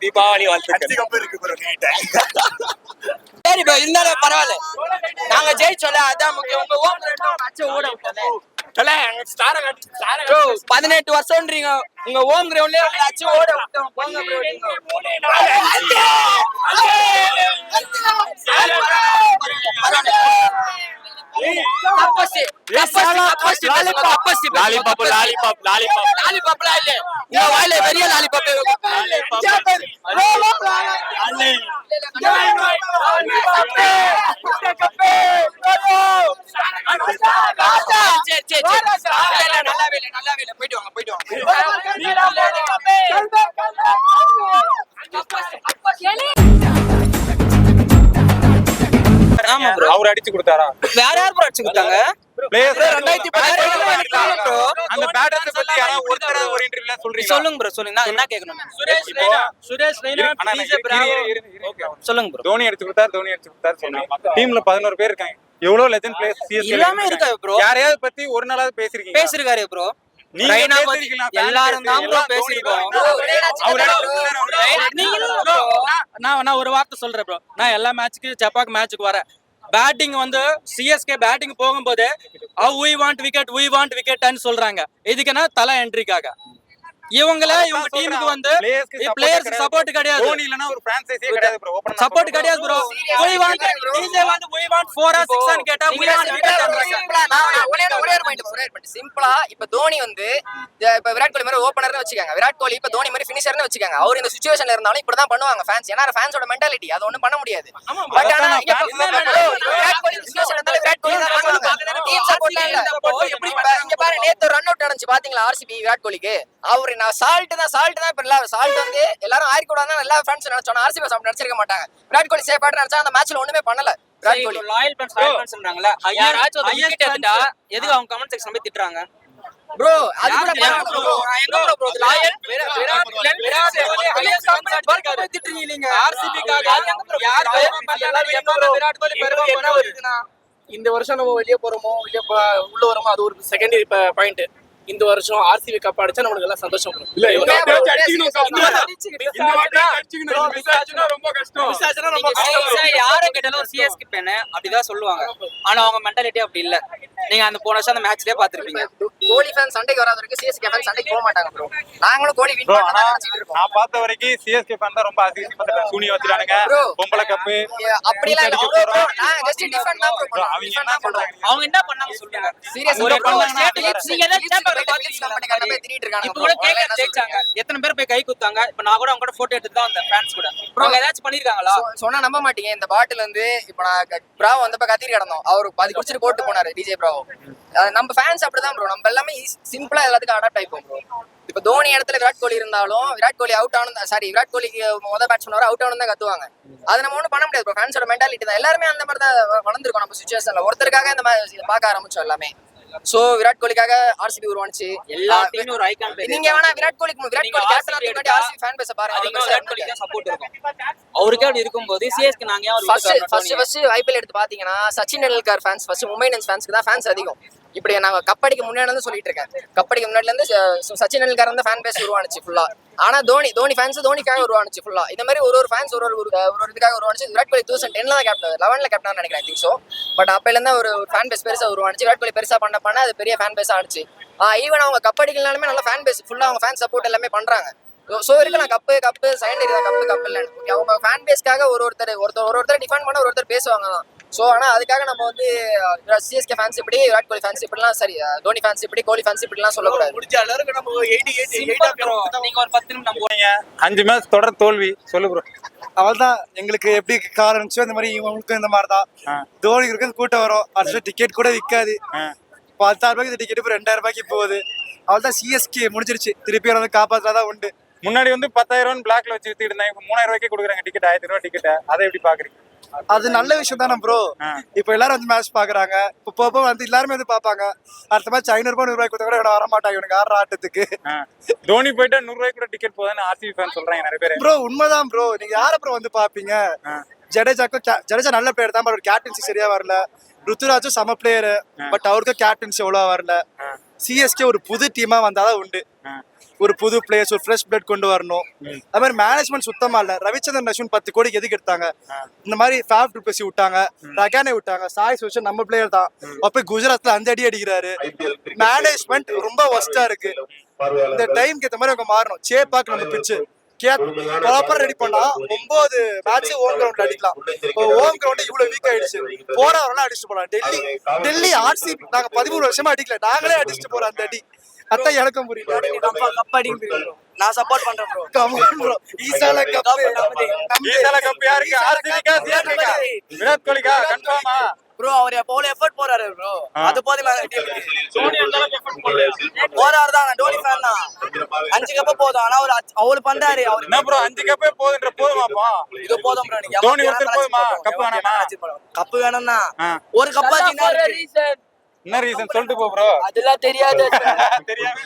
தீபாவளி வாழ்த்துக்கள். சரி ப்ரோ, இருந்தாலும் பரவாயில்ல. நாங்க ஜெயிச்சோம்ல, அதான் முக்கியம். உங்க ஓம் கிரவுண்ட் ஓட விட்டல 18 வருஷம்ன்றீங்க. உங்க ஓம் கிரவுண்ட்லயே அச்சு ஓட விட்டோம். போங்க ப்ரோ. அவர் அடிச்சு கொடுத்தாரா? வேற யார் ப்ரோ அடிச்சு கொடுத்தாங்க? சொல்லுங்க ப்ரோ, சொல்லுங்க. நான் என்ன கேட்கணும்? சொல்லுங்க ப்ரோ. தோனி அடிச்சு கொடுத்தாரு, தோனி அடிச்சு கொடுத்தாரு சொன்னீங்க. டீம்ல 11 பேர் இருக்காங்க. எவ்வளவு லெஜெண்ட் பிளேயர்ஸ் சிஎஸ்கே எல்லாமே இருக்கா ப்ரோ? யாரையாவது பத்தி ஒரு நாளாவது பேசிருக்காரு ப்ரோ. எல்லாரும் தான் ப்ரோ பேசிருக்கோம். நான் ஒரு வார்த்தை சொல்றேன் ப்ரோ. நான் எல்லா மேட்சுக்கு ஜப்பாக் மேட்சுக்கு வரேன். பேட்டிங் வந்து சிஎஸ்கே பேட்டிங் போகும்போது we want wicket ன்னு சொல்றாங்க. இதுக்குன்னா தலை என்ட்ரிக்காக. இவங்க டீமுக்கு வந்து பிளேயர்ஸ் சப்போர்ட் கிடையாது. தோனி இல்லனா ஒரு பிரான்சைஸே கிடையாது ப்ரோ. ஓபன் சப்போர்ட் கிடையாது ப்ரோ. we want 4 or 6 ன்னு கேட்டா we want ஒரே ஒரு பாயிண்ட் சிம்பிளா. இப்ப தோனி வந்து இப்ப விராட் கோலி மாதிரி ஓபனர்னு வச்சுக்காங்க. விராட் கோலி இப்ப தோனி மாதிரி ஃபினிஷர்னு வச்சுக்காங்க. அவர் இந்த சிச்சுவேஷன்ல இருந்தாலும் இப்படிதான் பண்ணுவாங்க ஃபேன்ஸ். ஏன்னா ஃபேன்ஸோட மென்டாலிட்டி அது ஒண்ணும் பண்ண முடியாது. பட் ஆனா விராட் கோலி சிச்சுவேஷன் இருந்தாலும் விராட் கோலி தான் பண்ணுவாங்க. டீம் சப்போர்ட்ல இல்ல. இங்க பாரு, நேத்து ரன் அவுட் நடந்துச்சு பாத்தீங்களா ஆர்சிபி விராட் கோலிக்கு. அவரு நான் சால்ட் தான் இப்ப இல்ல. சால்ட் வந்து எல்லாரும் ஆயிர கூடாது எல்லா ஃபேன்ஸ் நினைச்சோம். ஆர்சிபி சாப்பிட்டு நினைச்சிருக்க மாட்டாங்க. விராட் கோலி சேஃப் ஆட்டு நினைச்சா அந்த மேட்ச்ல ஒண்ணுமே பண்ணல. விராட் கோலி லாயல் ஃபேன்ஸ் சொல்றாங்கல, யாராச்சும் ஒரு விக்கெட் எடுத்தா எதுக்கு அவங்க கமெண்ட் செக்ஷன்ல போய் திட்டுறாங்க ப்ரோ? அது கூட ப்ரோ எங்க bro loyal Virat Kohli highest fans திட்டுறீங்க நீங்க. ஆர்சிபிக்காக யார் விராட் கோலி பெர்ஃபார்ம் பண்ணுவாருன்னா இந்த வருஷம் நம்ம வெளியே போறோமோ உள்ள வரோமோ அது ஒரு செகண்டரி பாயிண்ட். இந்த வருஷம் ஆர்சிபி கப் அடிச்சா நமக்கு எல்லாம் சந்தோஷம். யாரை கேட்டாலும் சிஎஸ்கே ஃபேன் அப்படிதான் சொல்லுவாங்க. ஆனா அவங்க மென்டாலிட்டி அப்படி இல்ல. நீங்க அந்த போன வருஷம் அந்த மேட்ச்லயே பாத்துருப்பீங்க. கோலி ஃபேன் சண்டைக்கு வராத வரைக்கும் சிஎஸ்கே ஃபேன் சண்டைக்கு போக மாட்டாங்க ப்ரோ. நாங்களும் கோலி வின் பண்ணா நினைச்சிட்டு இருக்கோம். நான் பார்த்த வரைக்கும் சிஎஸ்கே ஃபேன் தான் ரொம்ப அசிங்கப்பட்டாங்க. சூனி வச்சிரானுங்க, பொம்பளை கப் அப்படி இல்ல ப்ரோ. நான் ஜஸ்ட் டிஃபெண்ட் தான் ப்ரோ. அவங்க என்ன சொல்றாங்க? அவங்க என்ன பண்ணாங்க சொல்லுங்க. சீரியஸா ஒரு நீங்க தான் கம்பெனிக்காரங்க போய் திட்டிட்டு இருக்காங்க. இப்போ கூட கேக்க ஜெயிச்சாங்க. எத்தனை பேர் போய் கை குத்தாங்க? இப்போ நான் கூட அவங்க கூட போட்டோ எடுத்து தான் அந்த ஃபேன்ஸ் கூட ப்ரோ ஏதாச்சும் பண்ணிருக்காங்களா? சொன்னா நம்ப மாட்டீங்க. இந்த பாட்டில் வந்து இப்போ நான் பிராவோ வந்து இப்ப கத்திட்டு கிடந்தோம். அவரு பாதி குடிச்சிட்டு போட்டு போனாரு டிஜே பிராவோ. நம்ம ஃபேன்ஸ் அப்படிதான் ப்ரோ. நம்ம எல்லாமே சிம்பிளா எல்லாத்துக்கும் அடாப்ட் ஆயிப்போம் ப்ரோ. இப்ப தோனி இடத்துல விராட் கோலி இருந்தாலும் விராட் கோலி அவுட் ஆனது விராட் கோலிக்கு முதல் பேட்ஸ்மேன் வர அவுட் ஆனது தான் கத்துவாங்க. அதை நம்ம ஒன்றும் பண்ண முடியாது ப்ரோ. ஃபேன்ஸோட மென்டாலிட்டி தான். எல்லாருமே அந்த மாதிரி தான் வளர்ந்துருக்கோம். நம்ம சிச்சுவேஷன்ல ஒருத்தருக்காக இந்த மாதிரி பார்க்க ஆரம்பிச்சோம் எல்லாமே. சோ விராட் கோலிக்காக ஆர்சிபி உருவானுச்சு. எல்லா டீமும் ஒரு ஐகான் பேர். நீங்க வேணா விராட் கோலி கேப்டன் முன்னாடி ஆர்சிபி ஃபேன் பேச பாருங்க. அதிகமா விராட் கோலிக்கு தான் சப்போர்ட் இருக்கும். அவருக்கு அப்படி இருக்கும்போது சிஎஸ்கே நாங்க ஏன் ஃபர்ஸ்ட் ஐபிஎல் எடுத்து பாத்தீங்கன்னா Sachin Tendulkar fans first Mumbai Indians ஃபேன்ஸ்க்கு தான் ஃபேன்ஸ் அதிகம். இப்படி நாங்க கப்படிக்கு முன்னாடி இருந்து சொல்லிட்டு இருக்கேன். கப்படிக்கு முன்னாடில இருந்து சச்சின் டெண்டுல்கர் வந்து ஃபேன் பேஸ் உருவானுச்சு ஃபுல்லா. ஆனா தோனி ஃபேன்ஸ் தோனிக்காக உருவானுச்சு ஃபுல்லா. இந்த மாதிரி ஒரு ஃபேன்ஸ் ஒரு இதுக்காக உருவானுச்சு. விராட் கோலி 2010ல தான் கேப்டன் 11ல கேப்டன் நினைக்கிறேன் திங்க் சோ. பட் அப்பையில இருந்து ஒரு ஃபேன் பேஸ் பெருசா உருவானுச்சு. விராட் கோலி பெருசா பண்ண அது பெரிய ஃபேன் பேஸா ஆனிச்சு. ஈவன் அவங்க கப்படிக்கலனாலுமே நல்ல ஃபேன் பேஸ் ஃபுல்லா அவங்க ஃபேன் சப்போர்ட் எல்லாமே பண்றாங்க. சோ இருக்கு. நான் கப்பு செகண்டரி தான் கப்பு இல்ல. அவங்க ஃபேன் பேஸ்க்காக ஒருத்தர் டிஃபெண்ட் பண்ண ஒருத்தர் பேசுவாங்க தான். சோ ஆனா அதுக்காக நம்ம வந்து சிஎஸ்கே ஃபேன்ஸ் இப்படி விராட் கோலி ஃபேன்ஸ் இப்படிலாம் சரி தோனி ஃபேன்ஸ் இப்படி கோலி ஃபேன்ஸ் இப்படிலாம் சொல்லக்கூடாது. முடிஞ்ச அளவுக்கு நம்ம 88 நீங்க ஒரு 10 நிமிஷம் போறீங்க. 5 மேட்ச் தொடர் தோல்வி சொல்லு ப்ரோ. அவள்தான் எங்களுக்கு எப்படி கார் இருந்துச்சோ இந்த மாதிரி இவங்களுக்கும் இந்த மாதிரி தான். தோனி இருக்கு கூட்டம் வரும். அடுத்த டிக்கெட் கூட விற்காது. 10,000 ரூபாய்க்கு டிக்கெட் இப்போ 2,000 ரூபாய்க்கு போகுது. அவள்தான் சிஎஸ்கே முடிஞ்சிருச்சு. திருப்பி வந்து காப்பாற்றாதான் உண்டு. முன்னாடி வந்து 10,000 பிளாக்ல வச்சு வித்துட்டு இருந்தாங்க. இப்போ 3,000 ரூபாய்க்கு கொடுக்குறாங்க டிக்கெட். 1,000 ரூபாய் டிக்கெட். அதை எப்படி பாக்குறீங்க? அது நல்ல விஷயம் தானே ப்ரோ. இப்ப எல்லாரும் வந்து மேட்ச் பாக்குறாங்க. இப்போ வந்து எல்லாருமே வந்து பாப்பாங்க. அடுத்த மேட்ச் 500 ரூபாய் 100 ரூபாய் கொடுத்தா கூட வர மாட்டாங்க இவனுக்கு ஆடுற ஆட்டத்துக்கு. தோனி போயிட்டா 100 ரூபாய்க்கு கூட டிக்கெட் போகுதுன்னு ஆர்சிபி ஃபேன் சொல்றாங்க நிறைய பேர். ப்ரோ உண்மைதான் ப்ரோ. நீங்க யார ப்ரோ வந்து பாப்பீங்க? ஜடேஜா நல்ல பிளேயர் தான். பட் கேப்டன்சி சரியா வரல. ருத்துராஜும் சம பிளேயர். பட் அவருக்கு கேப்டன்சி எவ்வளவு வரல. சிஎஸ்கே ஒரு புது டீமா வந்தாதான் உண்டு. ஒரு புது பிளேயர்ஸ் ஒரு ஃப்ரெஷ் பிளட் கொண்டு வரணும். அது மாதிரி மேனேஜ்மெண்ட் சுத்தமா இல்ல. ரவிச்சந்திரன் அஸ்வின் 10 கோடிக்கு எதுக்கு எடுத்தாங்க? இந்த மாதிரி ஃபேப் டுப்ளசி விட்டாங்க, ரகானே விட்டாங்க, சாய் சுதர்ஷன் நம்ம பிளேயர் தான். அப்ப குஜராத்ல 5 அடி அடிக்கிறாரு. மேனேஜ்மெண்ட் ரொம்ப ஒஸ்டா இருக்கு. இந்த டைம்க்கு ஏற்ற மாதிரி அவங்க மாறணும். சேப்பாக்கு நம்ம பிச்சு ப்ராப்பரா ரெடி பண்ணா 9 மேட்ச் ஹோம் கிரவுண்ட்ல அடிக்கலாம். ஹோம் கிரவுண்ட் இவ்வளவு வீக் ஆயிடுச்சு. போறவரெல்லாம் அடிச்சுட்டு போலாம். டெல்லி ஆர்சிபி நாங்க 13 வருஷமா அடிக்கல, நாங்களே அடிச்சுட்டு போறோம் அந்த அடி. அதான் எனக்கும் புரியல. நான் சப்போர்ட் பண்றேன் ப்ரோ. கமான் ப்ரோ, ஈசால கப் ஈசால கப் யாருக்கு? ஆர்சிபிக்கா சிஎஸ்கேக்கா? விராட் கோலிக்கா? கன்ஃபார்மா? ப்ரோ அவர் எவ்வளவு எஃபர்ட் போறாரு ப்ரோ, அது போதும் போறாரு தான். நான் டோனி ஃபேன் தான். 5 கப் போதும். ஆனா அவரு பண்றாரு. அவர் என்ன ப்ரோ 5 கப்பே போதுன்ற போதுமாப்பா? இது போதும் ப்ரோ. நீங்க தோனி ஒருத்தர் போதுமா? கப் வேணாமா? கப் வேணும்னா ஒரு கப் என்ன ரீசன் சொல்லிட்டு போ ப்ரோ. அதெல்லாம் தெரியாது. தெரியாம